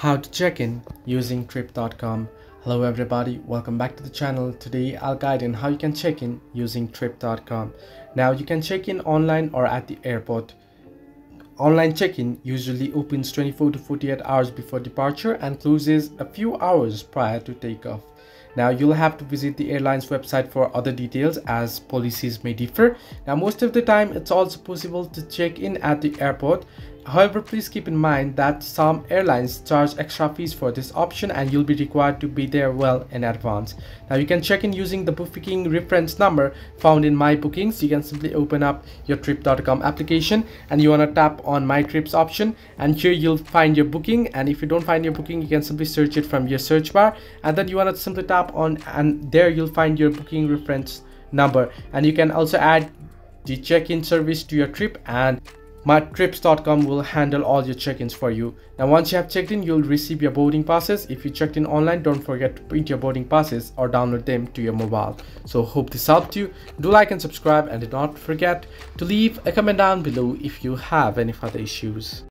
How to check in using trip.com. Hello everybody, welcome back to the channel. Today I'll guide in how you can check in using trip.com. Now you can check in online or at the airport. Online check-in usually opens 24 to 48 hours before departure and closes a few hours prior to takeoff. Now you'll have to visit the airline's website for other details as policies may differ. Now most of the time it's also possible to check in at the airport. However, please keep in mind that some airlines charge extra fees for this option and you'll be required to be there well in advance. Now you can check in using the booking reference number found in My Bookings. You can simply open up your trip.com application and you want to tap on My Trips option, and here you'll find your booking. And if you don't find your booking, you can simply search it from your search bar, and then you want to simply tap on, and there you'll find your booking reference number, and you can also add the check-in service to your trip, and mytrips.com will handle all your check-ins for you. Now once you have checked in, you'll receive your boarding passes. If you checked in online, don't forget to print your boarding passes or download them to your mobile. So hope this helped you. Do like and subscribe, and do not forget to leave a comment down below if you have any further issues.